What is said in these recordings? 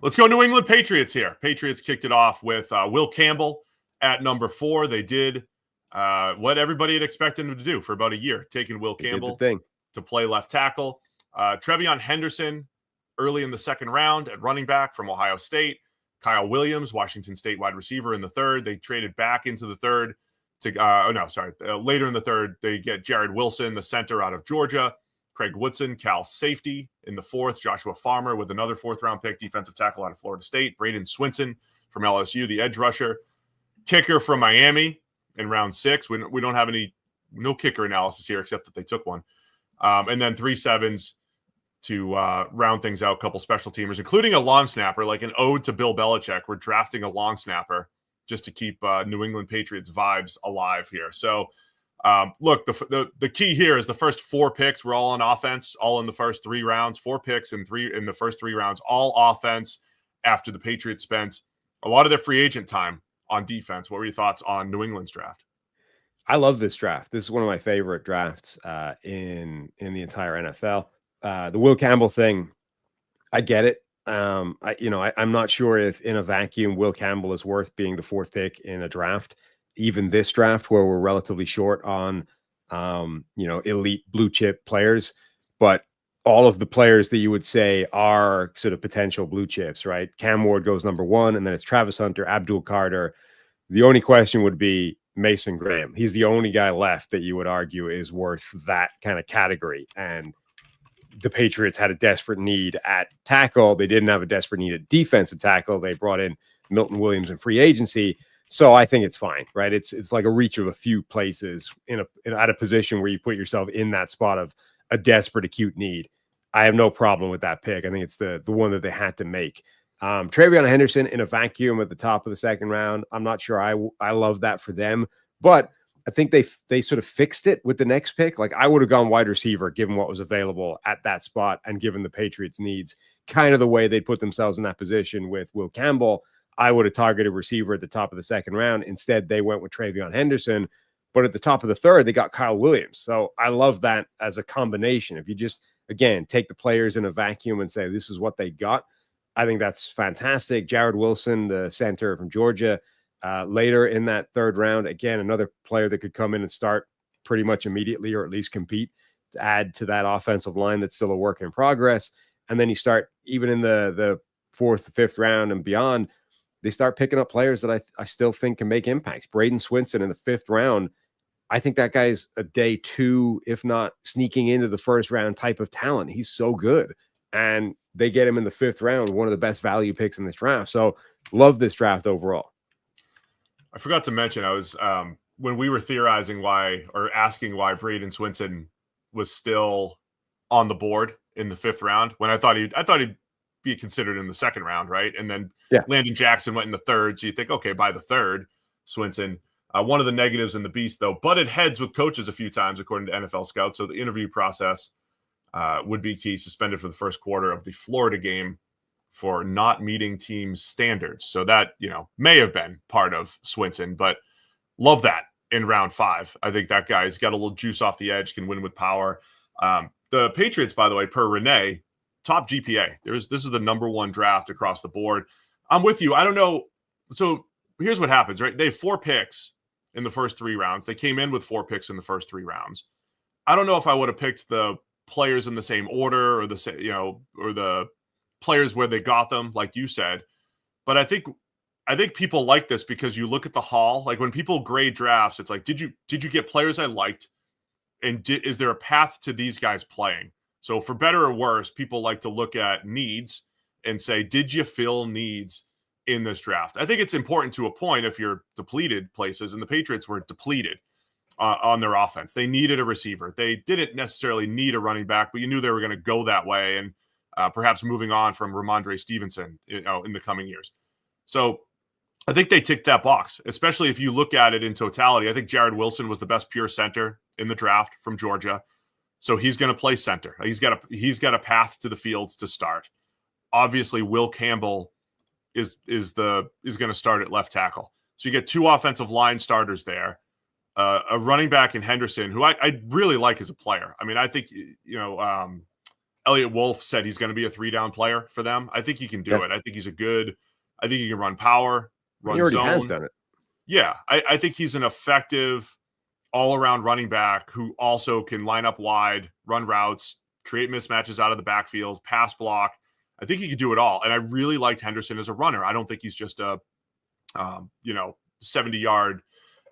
Let's go New England Patriots here. Patriots kicked it off with Will Campbell at number 4. They did what everybody had expected them to do for about a year, taking Will Campbell to play left tackle. TreVeyon Henderson early in the second round at running back from Ohio State. Kyle Williams, Washington State wide receiver in the third. They traded back into the third to later in the third, they get Jared Wilson, the center out of Georgia. Craig Woodson, Cal safety in the fourth. Joshua Farmer with another fourth-round pick, defensive tackle out of Florida State. Bradyn Swinson from LSU, the edge rusher. Kicker from Miami in round 6. We don't have no kicker analysis here except that they took one. And then 3 sevens to round things out, a couple special teamers, including a long snapper, like an ode to Bill Belichick. We're drafting a long snapper just to keep New England Patriots vibes alive here. So, look, the key here is the first 4 picks were all on offense, all in the first 3 rounds. 4 picks in the first 3 rounds, all offense after the Patriots spent a lot of their free agent time on defense. What were your thoughts on New England's draft? I love this draft. This is one of my favorite drafts in the entire NFL. The Will Campbell thing, I get it. I'm not sure if in a vacuum Will Campbell is worth being the 4th pick in a draft, even this draft where we're relatively short on elite blue chip players, but all of the players that you would say are sort of potential blue chips, right? Cam Ward goes number 1, and then it's Travis Hunter, Abdul Carter. The only question would be Mason Graham. He's the only guy left that you would argue is worth that kind of category. And the Patriots had a desperate need at tackle. They didn't have a desperate need at defensive tackle. They brought in Milton Williams in free agency. So I think it's fine, right? It's like a reach of a few places at a position where you put yourself in that spot of a desperate acute need. I have no problem with that pick. I think it's the one that they had to make. TreVeyon Henderson in a vacuum at the top of the second round. I'm not sure I love that for them, but I think they sort of fixed it with the next pick. Like, I would have gone wide receiver given what was available at that spot and given the Patriots' needs, kind of the way they put themselves in that position with Will Campbell. I would have targeted receiver at the top of the second round. Instead, they went with TreVeyon Henderson. But at the top of the third, they got Kyle Williams. So I love that as a combination. If you just, again, take the players in a vacuum and say this is what they got, I think that's fantastic. Jared Wilson, the center from Georgia, later in that third round, again, another player that could come in and start pretty much immediately, or at least compete to add to that offensive line that's still a work in progress. And then you start, even in the 4th, 5th round and beyond, they start picking up players that I still think can make impacts. Bradyn Swinson in the 5th round, I think that guy's a day 2, if not sneaking into the first round type of talent. He's so good. And they get him in the 5th round, one of the best value picks in this draft. So love this draft overall. I forgot to mention, I was when we were theorizing asking why Bradyn Swinson was still on the board in the 5th round, when I thought he'd be considered in the 2nd round, right? And then Landon Jackson went in the 3rd, so you think, okay, by the 3rd, Swinson. One of the negatives in the beast, though, butted heads with coaches a few times, according to NFL Scouts. So the interview process would be key. Suspended for the first quarter of the Florida game for not meeting team standards. So that, may have been part of Swinson, but love that in round 5. I think that guy's got a little juice off the edge, can win with power. The Patriots, by the way, per Renee, top GPA. This is the number 1 draft across the board. I'm with you. I don't know. So here's what happens, right? They have 4 picks in the first 3 rounds. They came in with 4 picks in the first 3 rounds. I don't know if I would have picked the players in the same order or the players where they got them, like you said. But I think people like this because you look at the haul. Like, when people grade drafts, it's like, did you get players I liked? And is there a path to these guys playing? So for better or worse, people like to look at needs and say, did you fill needs in this draft? I think it's important to a point if you're depleted places, and the Patriots were depleted on their offense. They needed a receiver. They didn't necessarily need a running back, but you knew they were going to go that way, and perhaps moving on from Ramondre Stevenson in the coming years. So I think they ticked that box, especially if you look at it in totality. I think Jared Wilson was the best pure center in the draft from Georgia. So he's going to play center. He's got a path to the fields to start. Obviously, Will Campbell is going to start at left tackle. So you get 2 offensive line starters there. A running back in Henderson, who I really like as a player. I mean, I think, Elliott Wolf said he's going to be a 3-down player for them. I think he can do it. I think I think he can run power, run He already zone. has done it. Yeah, I think he's an effective all-around running back who also can line up wide, run routes, create mismatches out of the backfield, pass block. I think he could do it all. And I really liked Henderson as a runner. I don't think he's just a 70-yard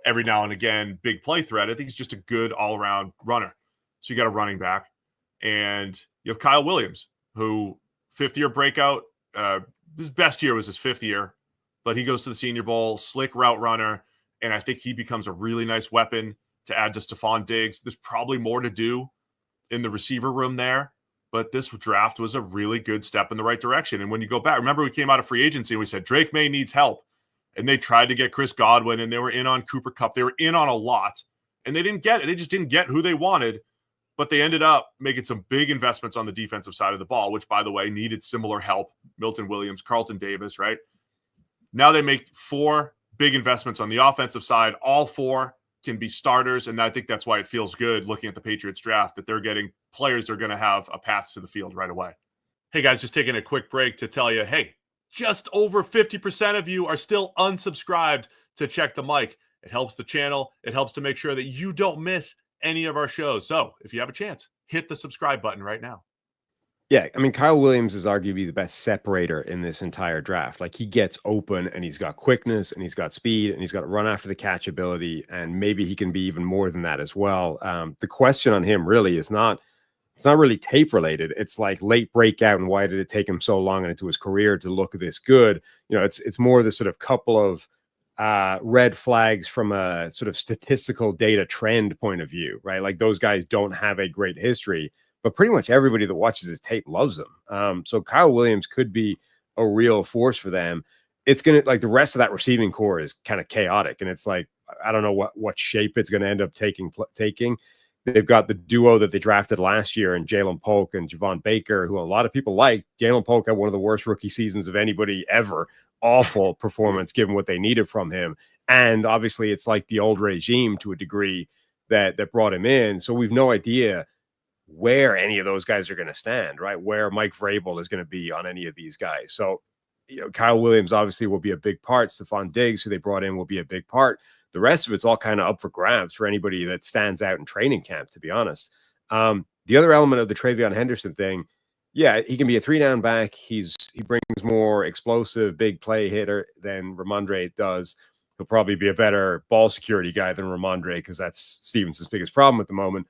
every now and again big play threat. I think he's just a good all-around runner. So you got a running back. And you have Kyle Williams, who 5th-year breakout. His best year was his 5th year, but he goes to the Senior Bowl, slick route runner, and I think he becomes a really nice weapon to add to Stephon Diggs. There's probably more to do in the receiver room there, but this draft was a really good step in the right direction. And when you go back, remember we came out of free agency and we said Drake May needs help, and they tried to get Chris Godwin, and they were in on Cooper Kupp. They were in on a lot, and they didn't get it. They just didn't get who they wanted. But they ended up making some big investments on the defensive side of the ball, which, by the way, needed similar help. Milton Williams, Carlton Davis, right? Now they make 4 big investments on the offensive side. All 4 can be starters, and I think that's why it feels good looking at the Patriots draft that they're getting players that are going to have a path to the field right away. Hey, guys, just taking a quick break to tell you, hey, just over 50% of you are still unsubscribed to Check the Mic. It helps the channel. It helps to make sure that you don't miss any of our shows. So if you have a chance, hit the subscribe button right now. Yeah, I mean, Kyle Williams is arguably the best separator in this entire draft. Like, he gets open, and he's got quickness, and he's got speed, and he's got run after the catch ability, and maybe he can be even more than that as well. The question on him really is not, it's not really tape related. It's like late breakout, and why did it take him so long into his career to look this good? You know, it's more the sort of couple of red flags from a sort of statistical data trend point of view, right? Like, those guys don't have a great history, but pretty much everybody that watches his tape loves him. So Kyle Williams could be a real force for them. It's going to, like, the rest of that receiving core is kind of chaotic. And it's like, I don't know what shape it's going to end up taking. They've got the duo that they drafted last year in Jalen Polk and Javon Baker, who a lot of people like. Jalen Polk had one of the worst rookie seasons of anybody ever. Awful performance given what they needed from him. And obviously it's like the old regime to a degree that brought him in. So we've no idea where any of those guys are going to stand, right? Where Mike Vrabel is going to be on any of these guys. So, you know, Kyle Williams obviously will be a big part. Stephon Diggs, who they brought in, will be a big part. The rest of it's all kind of up for grabs for anybody that stands out in training camp, to be honest. The other element of the TreVeyon Henderson thing, yeah, he can be a 3-down back. He brings more explosive, big play hitter than Ramondre does. He'll probably be a better ball security guy than Ramondre, because that's Stevenson's biggest problem at the moment.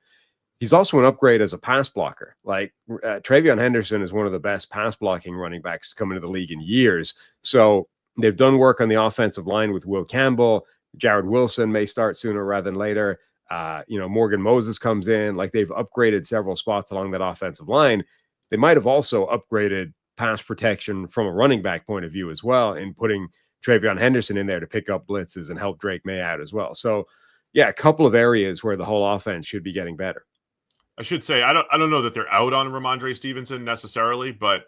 He's also an upgrade as a pass blocker. Like, TreVeyon Henderson is one of the best pass blocking running backs to come into the league in years. So they've done work on the offensive line with Will Campbell. Jared Wilson may start sooner rather than later. Morgan Moses comes in. Like, they've upgraded several spots along that offensive line. They might have also upgraded pass protection from a running back point of view as well, in putting TreVeyon Henderson in there to pick up blitzes and help Drake May out as well. So, yeah, a couple of areas where the whole offense should be getting better. I should say, I don't know that they're out on Ramondre Stevenson necessarily, but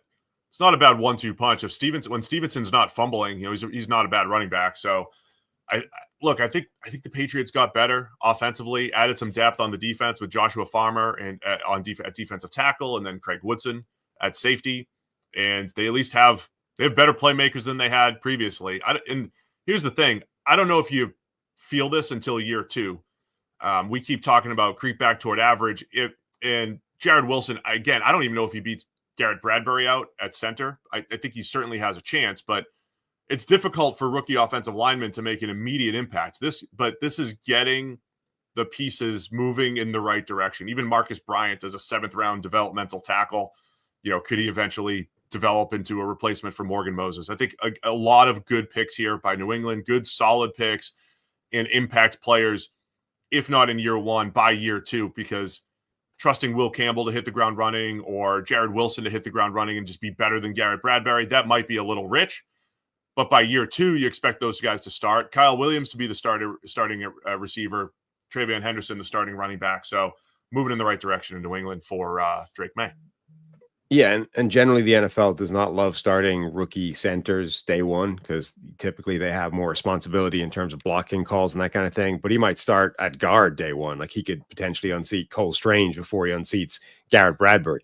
it's not a bad 1-2 punch. When Stevenson's not fumbling, you know, he's not a bad running back. So I think the Patriots got better offensively, added some depth on the defense with Joshua Farmer and at defensive tackle, and then Craig Woodson at safety. And they at least have better playmakers than they had previously. And here's the thing. I don't know if you feel this until year 2. We keep talking about creep back toward average. And Jared Wilson, again, I don't even know if he beats Garrett Bradbury out at center. I think he certainly has a chance, but it's difficult for rookie offensive linemen to make an immediate impact. This is getting the pieces moving in the right direction. Even Marcus Bryant as a 7th-round developmental tackle, you know, could he eventually develop into a replacement for Morgan Moses? I think a lot of good picks here by New England, good solid picks and impact players, if not in year 1, by year 2, because trusting Will Campbell to hit the ground running or Jared Wilson to hit the ground running and just be better than Garrett Bradbury, that might be a little rich. But by year 2, you expect those guys to start. Kyle Williams to be the starting receiver, TreVeyon Henderson the starting running back. So moving in the right direction in New England for Drake May. Yeah, and generally the NFL does not love starting rookie centers day one, because typically they have more responsibility in terms of blocking calls and that kind of thing. But he might start at guard day one. Like, he could potentially unseat Cole Strange before he unseats Garrett Bradbury.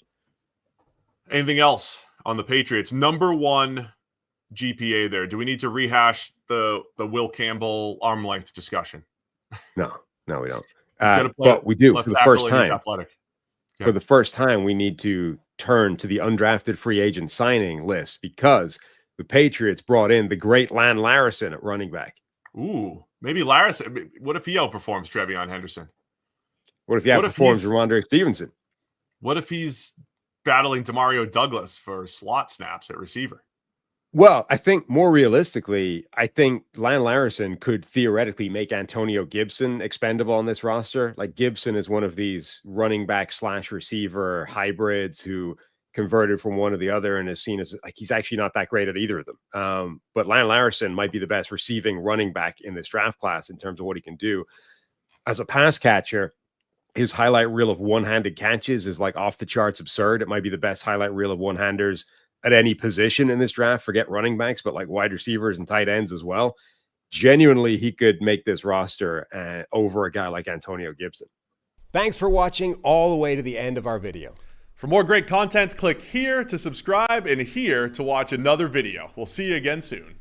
Anything else on the Patriots? Number one GPA there. Do we need to rehash the Will Campbell arm length discussion? No, we don't. But we do for the first time. Athletic. Yeah. For the first time, we need to turn to the undrafted free agent signing list because the Patriots brought in the great Lan Larison at running back. Ooh, maybe Larison. What if he outperforms TreVeyon Henderson? What if he outperforms Ramondre Stevenson? What if he's battling Demario Douglas for slot snaps at receiver? Well, I think more realistically, I think Lan Larison could theoretically make Antonio Gibson expendable on this roster. Like Gibson is one of these running back / receiver hybrids who converted from one to the other and is seen as like he's actually not that great at either of them. But Lan Larison might be the best receiving running back in this draft class in terms of what he can do. As a pass catcher, his highlight reel of one-handed catches is like off the charts absurd. It might be the best highlight reel of one-handers at any position in this draft. Forget running backs, but like wide receivers and tight ends as well. Genuinely, he could make this roster over a guy like Antonio Gibson. Thanks for watching all the way to the end of our video. For more great content, click here to subscribe and here to watch another video. We'll see you again soon.